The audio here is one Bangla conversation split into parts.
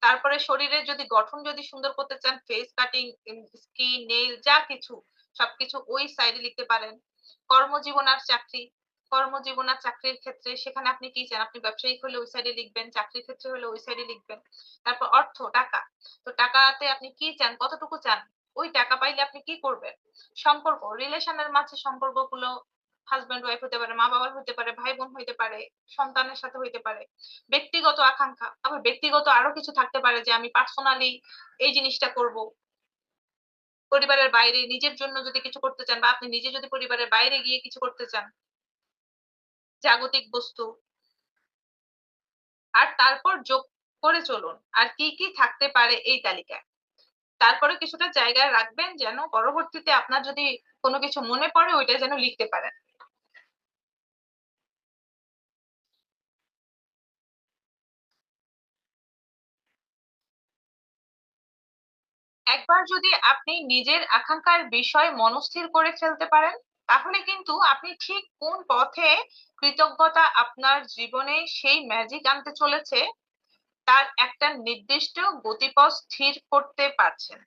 তারপরে শরীরের যদি গঠন যদি সুন্দর করতে চান, ফেস কাটিং, স্কিন, নেইল, যা কিছু সবকিছু ওই সাইডে লিখতে পারেন। কর্মজীবন আর চাকরি, কর্মজীবন আর চাকরির ক্ষেত্রে সেখানে আপনি কি চান, আপনি ব্যবসায়িক হলে ওই সাইডে লিখবেন, চাকরির ক্ষেত্রে হলে ওই সাইডে লিখবেন। তারপর অর্থ, টাকা, তো টাকাতে আপনি কি চান, কতটুকু চান, ওই টাকা পাইলে আপনি কি করবেন। সম্পর্ক, রিলেশনের মাঝে সম্পর্কগুলো হাজবেন্ড ওয়াইফ হতে পারে, মা বাবার হতে পারে, ভাই বোন হইতে পারে, সন্তানের সাথে হইতে পারে। ব্যক্তিগত আকাঙ্ক্ষা, আবার ব্যক্তিগত আরো কিছু থাকতে পারে যে আমি পার্সোনালি এই জিনিসটা করব। পরিবারের বাইরে নিজের জন্য যদি কিছু করতে চান, বা আপনি নিজে যদি পরিবারের বাইরে গিয়ে কিছু করতে চান, জাগতিক বস্তু। আর তারপর যোগ করে চলুন আর কি কি থাকতে পারে এই তালিকায়। তারপরে কিছুটা জায়গায় রাখবেন যেন পরবর্তীতে আপনার যদি কোনো কিছু মনে পড়ে ওইটা যেন লিখতে পারেন। একবার যদি আপনি নিজের আকাঙ্ক্ষার বিষয় মনস্থির করে ফেলতে পারেন, তাহলে কিন্তু আপনি ঠিক কোন পথে কৃতজ্ঞতা আপনার জীবনে সেই ম্যাজিক আনতে চলেছে তার একটা নির্দিষ্ট গতিপথ স্থির করতে পারছেন।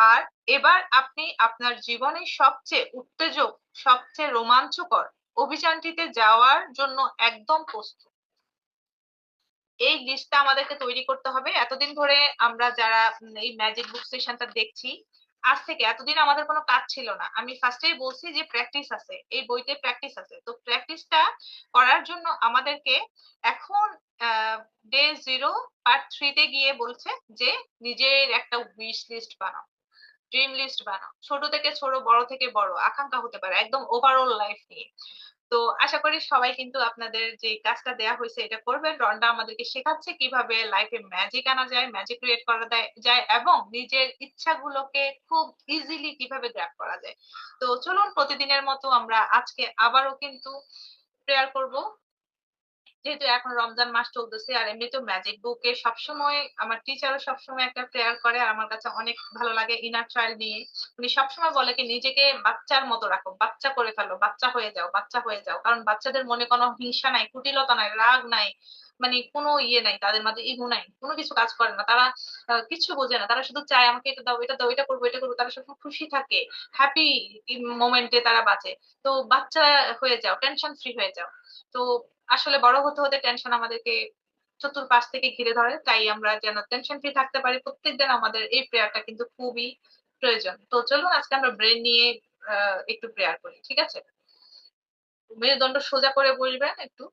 আর এবার আপনি আপনার জীবনের সবচেয়ে উত্তেজক, সবচেয়ে রোমাঞ্চকর অভিযানটিতে যাওয়ার জন্য একদম প্রস্তুত। এই লিস্টটা আমাদেরকে তৈরি করতে হবে। এতদিন ধরে আমরা যারা এই ম্যাজিক বুক সেশনটা দেখছি, আজ থেকে এতদিন আমাদের কোনো কাজ ছিল না। আমি ফার্স্টেই বলছি যে প্র্যাকটিস আছে, এই বইতে প্র্যাকটিস আছে। তো প্র্যাকটিসটা করার জন্য আমাদেরকে এখন ডে 0 পার্ট 3 তে গিয়ে বলছে যে নিজের একটা উইশ লিস্ট বানাও, ড্রিম লিস্ট বানাও। ছোট থেকে ছোট, বড় থেকে বড় আকাঙ্ক্ষা হতে পারে, একদম ওভারঅল লাইফ নিয়ে। তো আশা করি সবাই কিন্তু আপনাদের যে কাজটা দেয়া হয়েছে এটা করবেন। রন্ডা আমাদেরকে শেখাচ্ছে কিভাবে লাইফে ম্যাজিক আনা যায়, ম্যাজিক ক্রিয়েট করা যায়, এবং নিজের ইচ্ছাগুলোকে খুব ইজিলি কিভাবে গ্র্যাব করা যায়। তো চলুন প্রতিদিনের মতো আমরা আজকে আবারও কিন্তু প্রেয়ার করব। যেহেতু এখন রমজান মাস চলতেছে, আর এমনি তো ম্যাজিক বুকে সবসময় আমার টিচারও সবসময় একটা প্রেয়ার করে, আর আমার কাছে অনেক ভালো লাগে। ইনার চাইল্ড নিয়ে উনি সবসময় বলে কি নিজেকে বাচ্চার মতো রাখো, বাচ্চা করে ফেলো, বাচ্চা হয়ে যাও, বাচ্চা হয়ে যাও। কারণ বাচ্চাদের মনে কোনো হিংসা নাই, কুটিলতা নাই, রাগ নাই, মানে কোনো ইয়ে নাই, তাদের মাঝে ইগো নাই, কোনো কিছু কাজ করে না তারা। কিছু বোঝে না, তারা শুধু চায় আমাকে এটা দাও, এটা দাও, এটা করবো, এটা করবো। তারা সবসময় খুশি থাকে, হ্যাপি মোমেন্টে তারা বাঁচে। তো বাচ্চা হয়ে যাও, টেনশন ফ্রি হয়ে যাও। তো আসলে বড় হতে হতে টেনশন আমাদেরকে চতুর্পাশ থেকে ঘিরে ধরে, তাই আমরা যেন টেনশন ফ্রি থাকতে পারি প্রত্যেকদিন আমাদের এই প্রেয়ারটা কিন্তু খুবই প্রয়োজন। তো চলুন আজকে আমরা ব্রেন নিয়ে একটু প্রেয়ার করি, ঠিক আছে? মেরুদণ্ড সোজা করে বসবেন একটু।